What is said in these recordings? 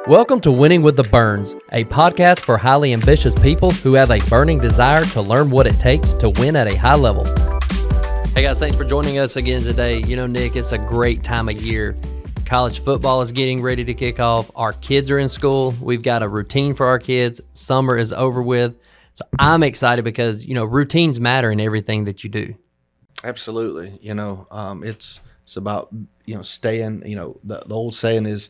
Welcome to Winning with the Burns, a podcast for highly ambitious people who have a burning desire to learn what it takes to win at a high level. Hey guys, thanks for joining us again today. You know, Nick, it's a great time of year. College football is getting ready to kick off. Our kids are in school. We've got a routine for our kids. Summer is over with. So I'm excited because, you know, routines matter in everything that you do. Absolutely. It's about, staying, the old saying is,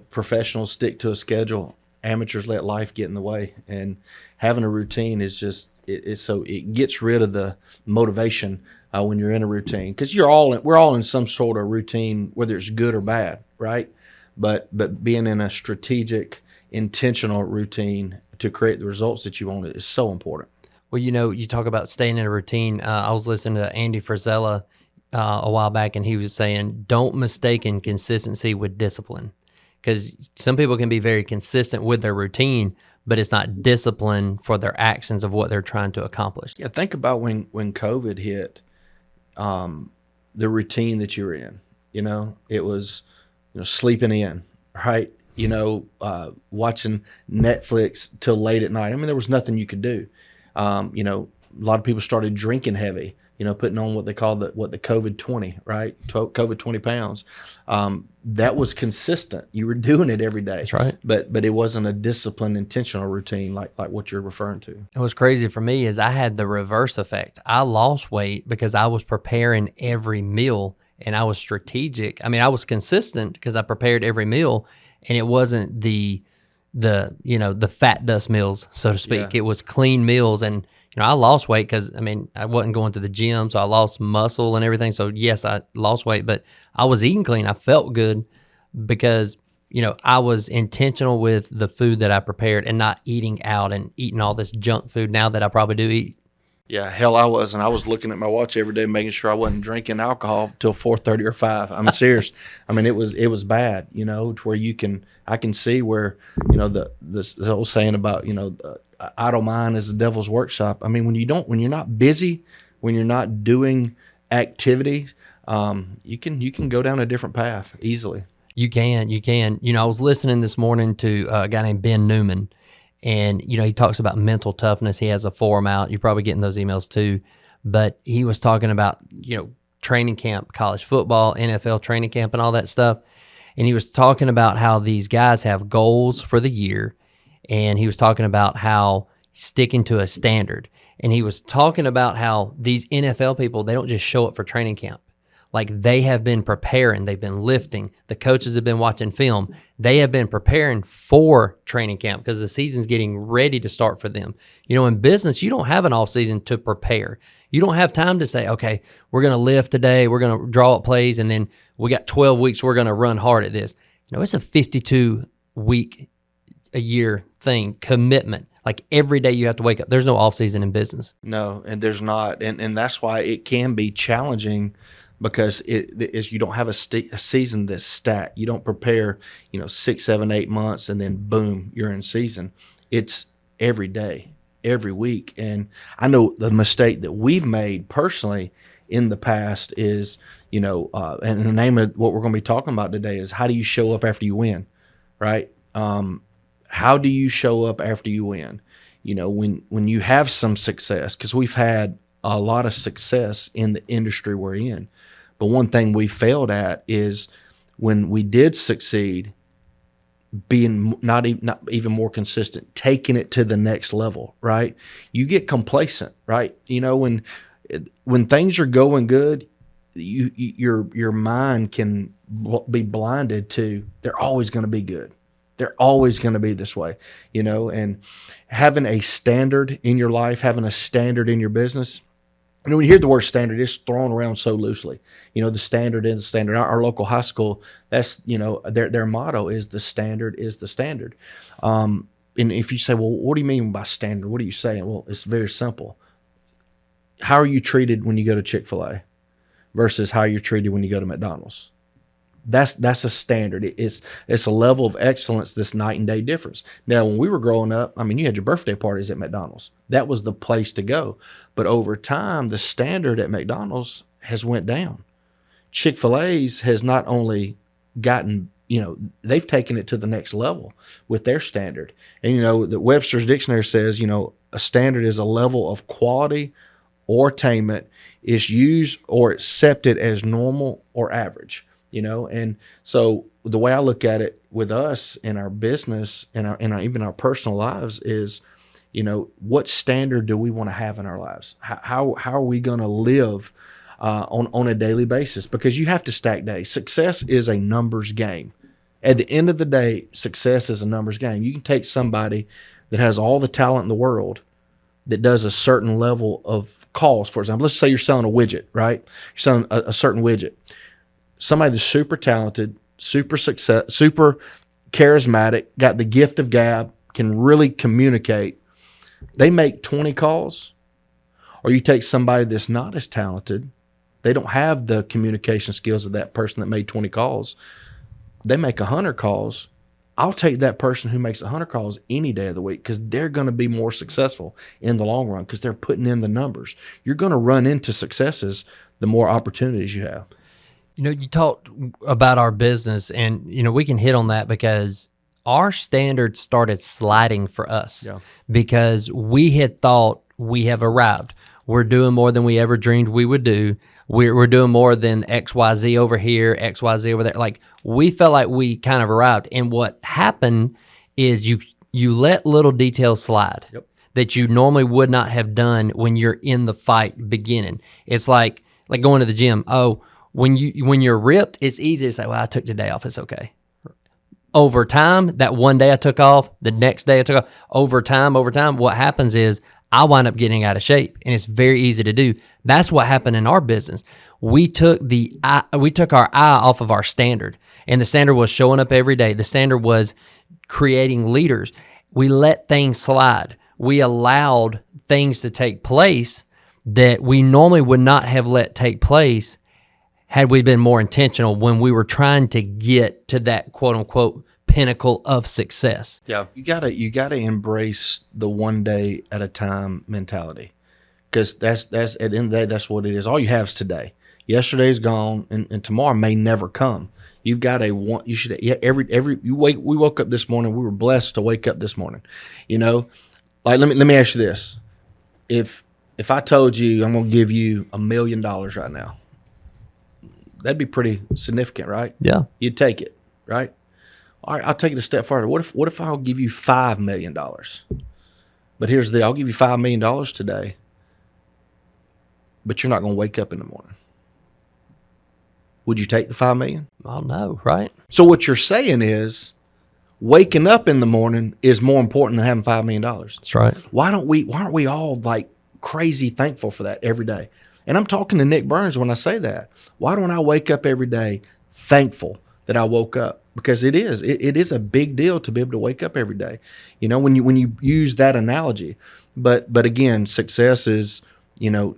professionals stick to a schedule, amateurs let life get in the way. And having a routine is just, it gets rid of the motivation when you're in a routine, because we're all in some sort of routine, whether it's good or bad, right? But being in a strategic, intentional routine to create the results that you want is so important. Well, you talk about staying in a routine. I was listening to Andy Frisella a while back, and he was saying, don't mistake consistency with discipline. Because some people can be very consistent with their routine, but it's not discipline for their actions of what they're trying to accomplish. Yeah, think about when COVID hit, the routine that you were in. It was, sleeping in, right? Watching Netflix till late at night. I mean, there was nothing you could do. A lot of people started drinking heavy, putting on what they call the COVID 20, right? COVID 20 pounds. That was consistent. You were doing it every day. That's right. But it wasn't a disciplined, intentional routine like what you're referring to. And what's crazy for me is I had the reverse effect. I lost weight because I was preparing every meal and I was strategic. I mean, I was consistent because I prepared every meal, and it wasn't the fat dust meals, so to speak. Yeah. It was clean meals. And, I lost weight because, I wasn't going to the gym, so I lost muscle and everything. So, yes, I lost weight, but I was eating clean. I felt good because, I was intentional with the food that I prepared and not eating out and eating all this junk food now that I probably do eat. Yeah, hell, I was. And I was looking at my watch every day, making sure I wasn't drinking alcohol till 4:30 or 5. I'm serious. It was bad, to where I can see where, the old saying about, idle mind is the devil's workshop. When you're not busy, when you're not doing activity, you can go down a different path easily. You can. I was listening this morning to a guy named Ben Newman, and, he talks about mental toughness. He has a forum out. You're probably getting those emails too. But he was talking about, training camp, college football, NFL training camp, and all that stuff. And he was talking about how these guys have goals for the year. And he was talking about how sticking to a standard. And he was talking about how these NFL people, they don't just show up for training camp. Like, they have been preparing, they've been lifting, the coaches have been watching film, they have been preparing for training camp because the season's getting ready to start for them. In business, you don't have an off season to prepare. You don't have time to say, okay, we're going to lift today, we're going to draw up plays, and then we got 12 weeks, we're going to run hard at this. It's a 52-week a year thing, commitment. Like, every day you have to wake up. There's no off season in business. No, and there's not. And that's why it can be challenging, because you don't have a season that's stacked. You don't prepare, 6, 7, 8 months, and then boom, you're in season. It's every day, every week. And I know the mistake that we've made personally in the past is, and the name of what we're going to be talking about today is, how do you show up after you win, right? How do you show up after you win? When you have some success, because we've had a lot of success in the industry we're in. But one thing we failed at is, when we did succeed, being not even more consistent, taking it to the next level, right? You get complacent, right? When things are going good, your mind can be blinded to, they're always going to be good. They're always going to be this way, and having a standard in your life, having a standard in your business. When you hear the word standard, it's thrown around so loosely. The standard is the standard. Our local high school, that's, their motto is, the standard is the standard. And if you say, well, what do you mean by standard? What are you saying? Well, it's very simple. How are you treated when you go to Chick-fil-A versus how you're treated when you go to McDonald's? That's a standard. It's a level of excellence that's night and day difference. Now, when we were growing up, you had your birthday parties at McDonald's. That was the place to go. But over time, the standard at McDonald's has went down. Chick-fil-A's has not only gotten they've taken it to the next level with their standard. And the Webster's Dictionary says, a standard is a level of quality or attainment is used or accepted as normal or average. And so the way I look at it with us in our business and even our personal lives is, what standard do we want to have in our lives? How are we going to live on a daily basis? Because you have to stack days. Success is a numbers game. At the end of the day, success is a numbers game. You can take somebody that has all the talent in the world that does a certain level of calls. For example, let's say you're selling a widget, right? You're selling a certain widget. Somebody that's super talented, super charismatic, got the gift of gab, can really communicate. They make 20 calls. Or you take somebody that's not as talented, they don't have the communication skills of that person that made 20 calls. They make 100 calls. I'll take that person who makes 100 calls any day of the week because they're going to be more successful in the long run because they're putting in the numbers. You're going to run into successes the more opportunities you have. You talked about our business, and, we can hit on that because our standards started sliding for us because we had thought we have arrived. We're doing more than we ever dreamed we would do. We're doing more than XYZ over here, XYZ over there. Like, we felt like we kind of arrived. And what happened is you let little details slide that you normally would not have done when you're in the fight beginning. It's like going to the gym. Oh, when you're ripped, it's easy to say, well, I took today off. It's okay. Over time, that one day I took off, the next day I took off, over time, what happens is I wind up getting out of shape, and it's very easy to do. That's what happened in our business. We took our eye off of our standard, and the standard was showing up every day. The standard was creating leaders. We let things slide. We allowed things to take place that we normally would not have let take place had we been more intentional when we were trying to get to that quote unquote pinnacle of success. Yeah. You gotta embrace the one day at a time mentality. Because that's at the end of the day, that's what it is. All you have is today. Yesterday's gone and tomorrow may never come. You've got we woke up this morning, we were blessed to wake up this morning. Like let me ask you this. If I told you I'm gonna give you $1 million right now, that'd be pretty significant, right? Yeah. You'd take it, right? All right, I'll take it a step further. What if I'll give you $5 million? But here's the deal. I'll give you $5 million today, but you're not going to wake up in the morning. Would you take the $5 million? Well, no, right? So what you're saying is waking up in the morning is more important than having $5 million. That's right. Why aren't we all like crazy thankful for that every day? And I'm talking to Nick Burns when I say that. Why don't I wake up every day thankful that I woke up? Because it is a big deal to be able to wake up every day. When you use that analogy. But again, success is,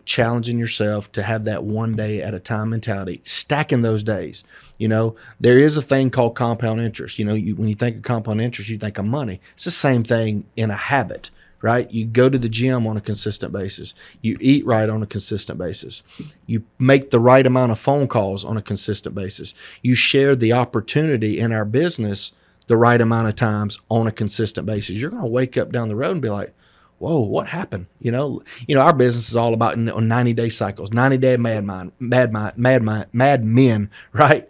challenging yourself to have that one day at a time mentality, stacking those days. There is a thing called compound interest. When you think of compound interest, you think of money. It's the same thing in a habit. Right? You go to the gym on a consistent basis. You eat right on a consistent basis. You make the right amount of phone calls on a consistent basis. You share the opportunity in our business the right amount of times on a consistent basis. You're going to wake up down the road and be like, whoa, what happened? Our business is all about 90-day cycles, 90-day mad men, right?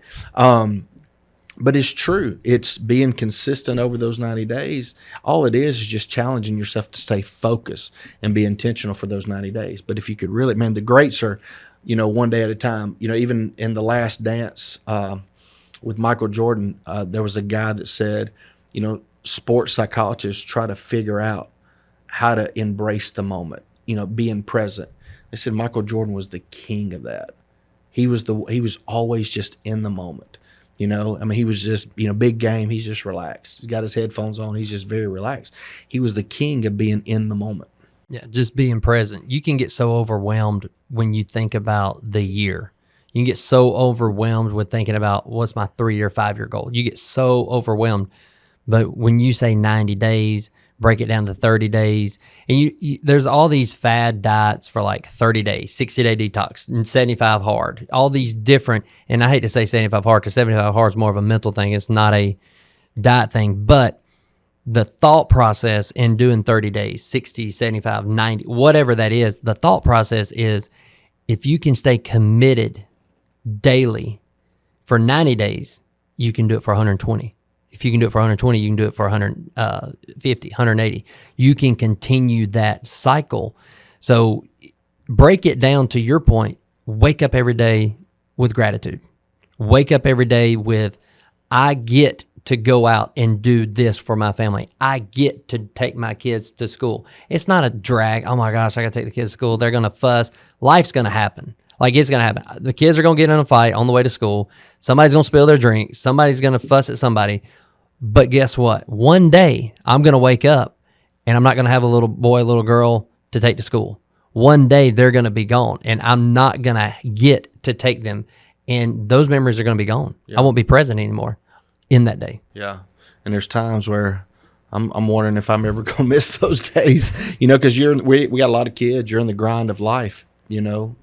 But it's true. It's being consistent over those 90 days. All it is just challenging yourself to stay focused and be intentional for those 90 days. But if you could really, the greats are, one day at a time. Even in The Last Dance with Michael Jordan, there was a guy that said, sports psychologists try to figure out how to embrace the moment, being present. They said Michael Jordan was the king of that. He was always just in the moment. He was just, big game. He's just relaxed. He's got his headphones on. He's just very relaxed. He was the king of being in the moment. Yeah, just being present. You can get so overwhelmed when you think about the year. You can get so overwhelmed with thinking about what's my 3-year, 5-year goal. You get so overwhelmed. But when you say 90 days, break it down to 30 days. And there's all these fad diets for like 30 days, 60-day detox, and 75 hard. All these different, and I hate to say 75 hard because 75 hard is more of a mental thing. It's not a diet thing. But the thought process in doing 30 days, 60, 75, 90, whatever that is, the thought process is if you can stay committed daily for 90 days, you can do it for 120. If you can do it for 120, you can do it for 150, 180. You can continue that cycle. So break it down to your point. Wake up every day with gratitude. Wake up every day with, I get to go out and do this for my family. I get to take my kids to school. It's not a drag. Oh my gosh, I got to take the kids to school. They're going to fuss. Life's going to happen. Like, it's going to happen. The kids are going to get in a fight on the way to school. Somebody's going to spill their drink. Somebody's going to fuss at somebody. But guess what? One day I'm going to wake up and I'm not going to have a little boy, little girl to take to school. One day they're going to be gone and I'm not going to get to take them. And those memories are going to be gone. Yeah. I won't be present anymore in that day. Yeah. And there's times where I'm wondering if I'm ever going to miss those days, you know, because we got a lot of kids. You're in the grind of life, you know.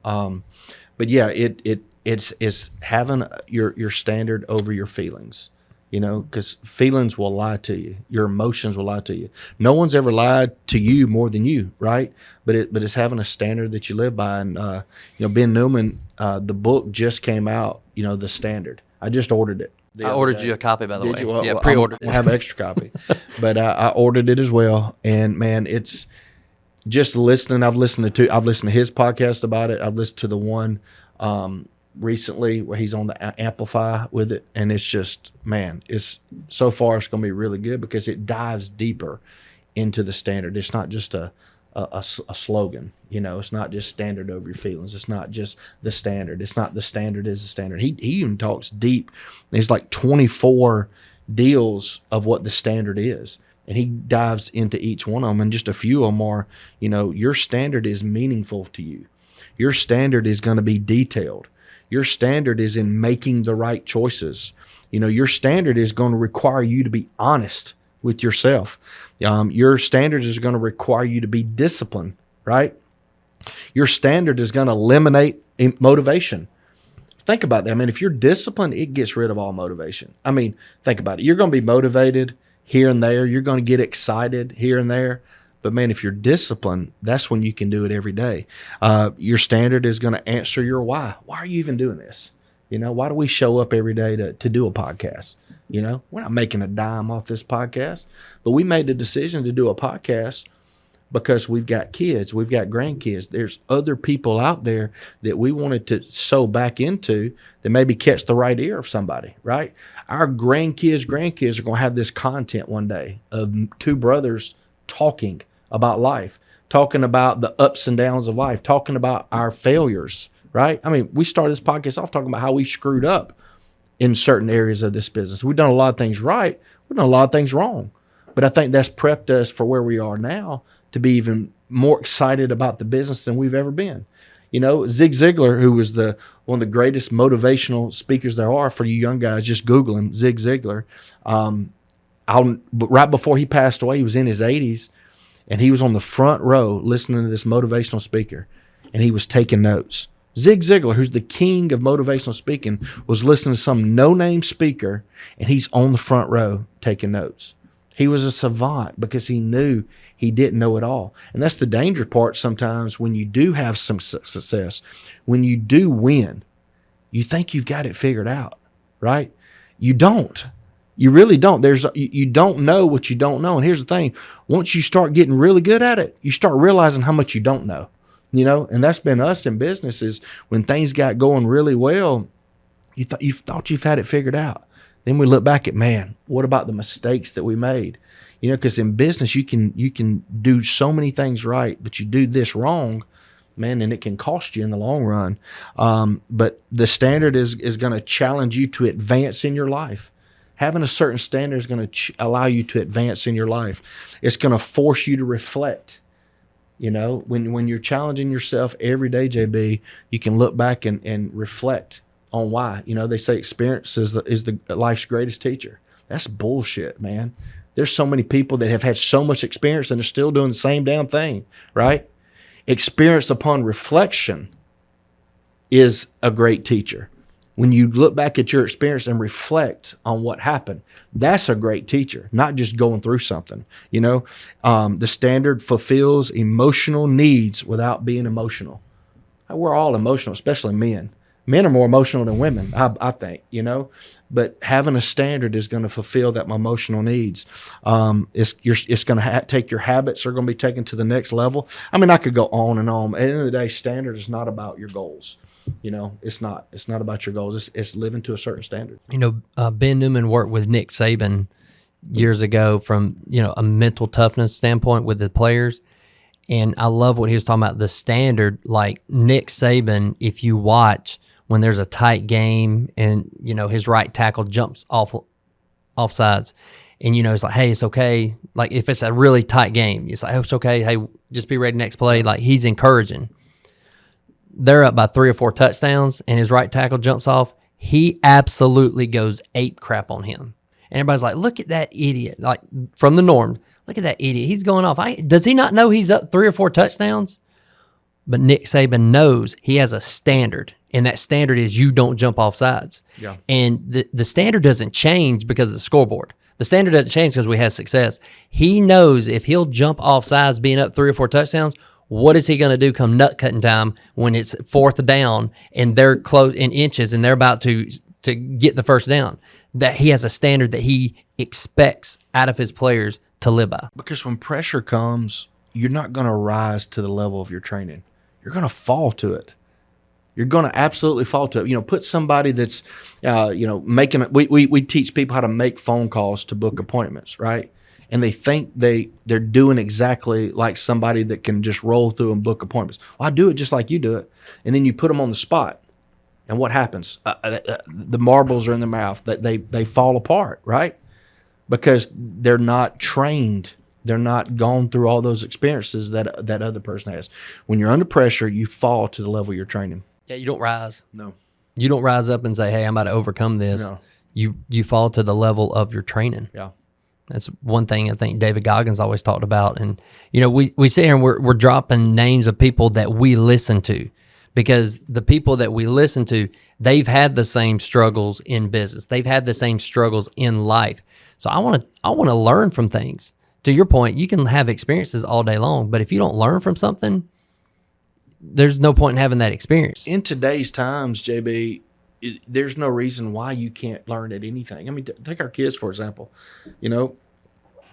But yeah, it's having your standard over your feelings, you know, because feelings will lie to you. Your emotions will lie to you. No one's ever lied to you more than you, right? But it's having a standard that you live by. And, you know, Ben Newman, the book just came out, you know, The Standard. I just ordered it. I ordered you a copy, by the way. Well, yeah, pre-ordered it. We'll have an extra copy. But I ordered it as well. And, man, it's just listening. I've listened to his podcast about it. I've listened to the one recently where he's on the Amplify with it, and it's just, man, it's so far it's going to be really good because it dives deeper into the standard. It's not just a slogan, you know. It's not just standard over your feelings. It's not just the standard. It's not the standard is the standard. He even talks deep. There's like 24 deals of what the standard is, and he dives into each one of them, and just a few of them are, you know, your standard is meaningful to you. Your standard is going to be detailed. Your standard is in making the right choices. You know, your standard is going to require you to be honest with yourself. Your standard is going to require you to be disciplined, right? Your standard is going to eliminate motivation. Think about that. I mean, if you're disciplined, it gets rid of all motivation. I mean, think about it. You're going to be motivated here and there. You're going to get excited here and there. But man, if you're disciplined, that's when you can do it every day. Your standard is going to answer your why. Why are you even doing this? You know, why do we show up every day to do a podcast? You know, we're not making a dime off this podcast, but we made the decision to do a podcast because we've got kids, we've got grandkids. There's other people out there that we wanted to sow back into that maybe catch the right ear of somebody, right? Our grandkids are going to have this content one day of two brothers talking about life, talking about the ups and downs of life, talking about our failures, right? I mean, we started this podcast off talking about how we screwed up in certain areas of this business. We've done a lot of things right. We've done a lot of things wrong. But I think that's prepped us for where we are now to be even more excited about the business than we've ever been. You know, Zig Ziglar, who was one of the greatest motivational speakers there are for you young guys, just Google him, Zig Ziglar. Right before he passed away, he was in his 80s, and he was on the front row listening to this motivational speaker, and he was taking notes. Zig Ziglar, who's the king of motivational speaking, was listening to some no-name speaker, and he's on the front row taking notes. He was a savant because he knew he didn't know it all. And that's the danger part sometimes when you do have some success. When you do win, you think you've got it figured out, right? You don't. You really don't. You don't know what you don't know. And here's the thing. Once you start getting really good at it, you start realizing how much you don't know. You know, and that's been us in businesses. When things got going really well, you thought you've had it figured out. Then we look back at, man, what about the mistakes that we made? You know, because in business you can do so many things right, but you do this wrong, man, and it can cost you in the long run. But the standard is going to challenge you to advance in your life. Having a certain standard is going to allow you to advance in your life. It's going to force you to reflect. You know, when you're challenging yourself every day, JB, you can look back and reflect on why. You know, they say experience is the life's greatest teacher. That's bullshit, man. There's so many people that have had so much experience and are still doing the same damn thing, right? Experience upon reflection is a great teacher. When you look back at your experience and reflect on what happened, that's a great teacher, not just going through something. The standard fulfills emotional needs without being emotional. We're all emotional, especially men. Men are more emotional than women, I think, but having a standard is going to fulfill that emotional needs. It's going to take your habits are going to be taken to the next level. I mean, I could go on and on. At the end of the day, standard is not about your goals. It's not about your goals. It's living to a certain standard. Ben Newman worked with Nick Saban years ago from, a mental toughness standpoint with the players. And I love what he was talking about, the standard. Like Nick Saban, if you watch when there's a tight game and, his right tackle jumps offsides and, it's like, hey, it's okay. Like if it's a really tight game, it's like, oh, it's okay. Hey, just be ready next play. Like he's encouraging. They're up by 3 or 4 touchdowns and his right tackle jumps off. He absolutely goes ape crap on him. And everybody's like, look at that idiot. Like from the norm, look at that idiot. He's going off. Does he not know he's up 3 or 4 touchdowns? But Nick Saban knows he has a standard, and that standard is you don't jump off sides. Yeah. And the standard doesn't change because of the scoreboard. The standard doesn't change because we have success. He knows if he'll jump off sides being up 3 or 4 touchdowns, what is he going to do come nut cutting time when it's 4th down and they're close in inches and they're about to get the first down? That he has a standard that he expects out of his players to live by. Because when pressure comes, you're not going to rise to the level of your training. You're going to fall to it. You're going to absolutely fall to it. Put somebody that's, making it. We teach people how to make phone calls to book appointments, right? And they think they're doing exactly like somebody that can just roll through and book appointments. Well, I do it just like you do it. And then you put them on the spot. And what happens? The marbles are in their mouth. They fall apart, right? Because they're not trained. They're not gone through all those experiences that other person has. When you're under pressure, you fall to the level you're training. Yeah, you don't rise. No. You don't rise up and say, hey, I'm about to overcome this. No. You fall to the level of your training. Yeah. That's one thing I think David Goggins always talked about. And, we sit here and we're dropping names of people that we listen to, because the people that we listen to, they've had the same struggles in business. They've had the same struggles in life. So I want to learn from things. To your point, you can have experiences all day long, but if you don't learn from something, there's no point in having that experience. In today's times, JB, there's no reason why you can't learn at anything. I mean, take our kids, for example.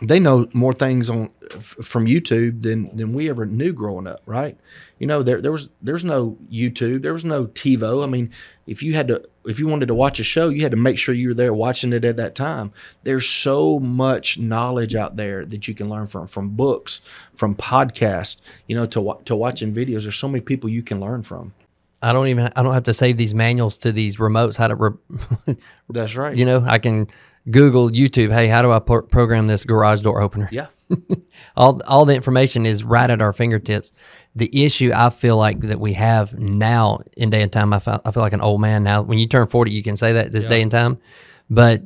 They know more things from YouTube than we ever knew growing up, right? There's no YouTube, there was no TiVo. I mean, if you wanted to watch a show, you had to make sure you were there watching it at that time. There's so much knowledge out there that you can learn from books, from podcasts, to watching videos. There's so many people you can learn from. I don't have to save these manuals to these remotes. How to, That's right. I can Google YouTube. Hey, how do I program this garage door opener? Yeah. all the information is right at our fingertips. The issue I feel like that we have now in day and time, I feel like an old man now. When you turn 40, you can say that this day and time, but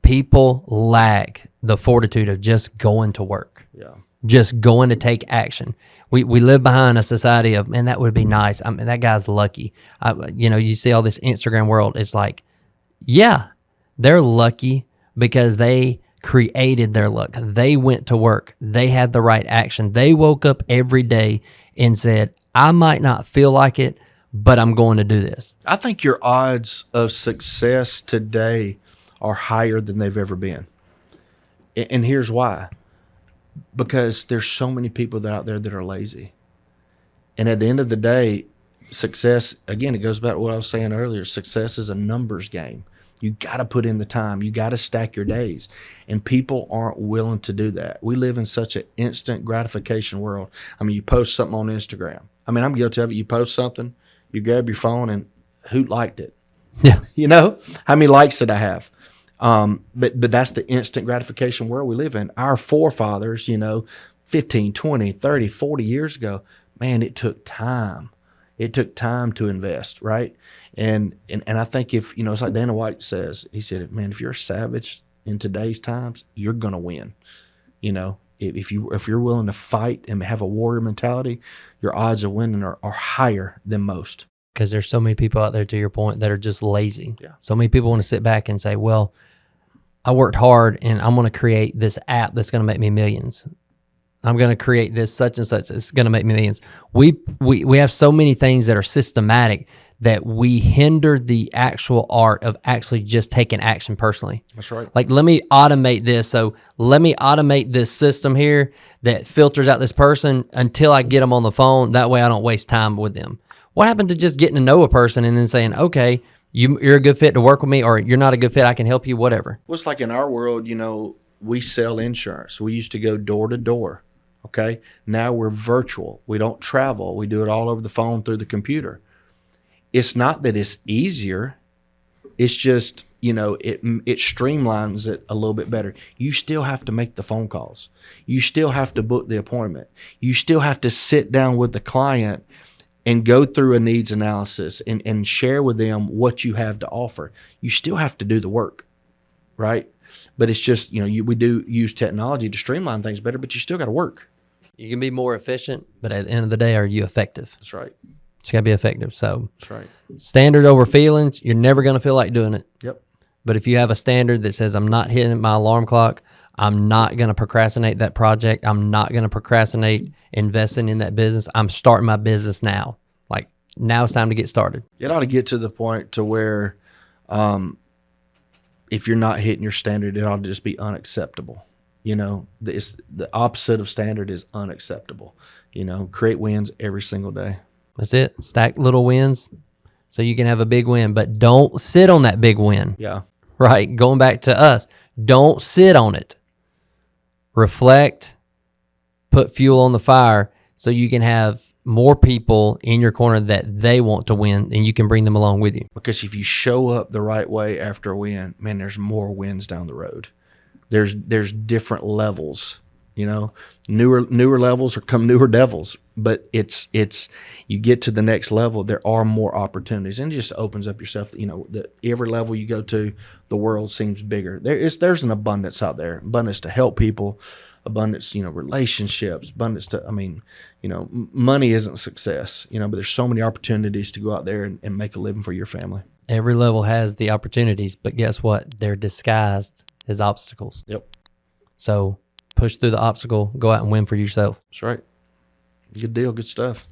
people lack the fortitude of just going to work. Yeah. Just going to take action. We live behind a society of, man, that would be nice. I mean, that guy's lucky. You see all this Instagram world. It's like, yeah, they're lucky because they created their luck. They went to work. They had the right action. They woke up every day and said, I might not feel like it, but I'm going to do this. I think your odds of success today are higher than they've ever been. And here's why. Because there's so many people out there that are lazy. And at the end of the day, success, again, it goes back to what I was saying earlier. Success is a numbers game. You got to put in the time. You got to stack your days. And people aren't willing to do that. We live in such an instant gratification world. I mean, you post something on Instagram. I mean, I'm guilty of it. You post something, you grab your phone, and who liked it? Yeah. How many likes did I have? But that's the instant gratification world we live in. Our forefathers, 15, 20, 30, 40 years ago, man, it took time. It took time to invest, right? And I think if, it's like Dana White says, he said, man, if you're a savage, in today's times, you're gonna win. You know, if you're willing to fight and have a warrior mentality, your odds of winning are higher than most. Because there's so many people out there, to your point, that are just lazy. Yeah. So many people want to sit back and say, well, I worked hard and I'm going to create this app that's going to make me millions. I'm going to create this such and such. It's going to make me millions. We have so many things that are systematic that we hinder the actual art of actually just taking action personally. That's right. Like, let me automate this. So let me automate this system here that filters out this person until I get them on the phone. That way I don't waste time with them. What happened to just getting to know a person and then saying, okay, you're a good fit to work with me, or you're not a good fit, I can help you, whatever. Well, it's like in our world, you know, we sell insurance. We used to go door to door. Okay. Now we're virtual. We don't travel. We do it all over the phone through the computer. It's not that it's easier. It's just, you know, it streamlines it a little bit better. You still have to make the phone calls. You still have to book the appointment. You still have to sit down with the client and go through a needs analysis and share with them what you have to offer. You still have to do the work, right? But it's just, you know, we do use technology to streamline things better, but you still got to work. You can be more efficient, but at the end of the day, are you effective? That's right. It's got to be effective. So That's right. standard over feelings, you're never going to feel like doing it. Yep. But if you have a standard that says, I'm not hitting my alarm clock, I'm not going to procrastinate that project, I'm not going to procrastinate investing in that business, I'm starting my business now. Like, now it's time to get started. It ought to get to the point to where if you're not hitting your standard, it ought to just be unacceptable. You know, the opposite of standard is unacceptable. You know, create wins every single day. That's it. Stack little wins so you can have a big win, but don't sit on that big win. Yeah. Right? Going back to us, don't sit on it. Reflect, put fuel on the fire so you can have more people in your corner that they want to win, and you can bring them along with you. Because if you show up the right way after a win, man, there's more wins down the road. There's different levels, you know, newer levels or come newer devils, but it's you get to the next level, there are more opportunities, and it just opens up yourself. You know, that every level you go to, the world seems bigger. There's an abundance out there, abundance to help people, abundance, you know, relationships, abundance to, I mean, you know, money isn't success, you know, but there's so many opportunities to go out there and make a living for your family. Every level has the opportunities, but guess what? They're disguised as obstacles. Yep. So push through the obstacle, go out and win for yourself. That's right. Good deal. Good stuff.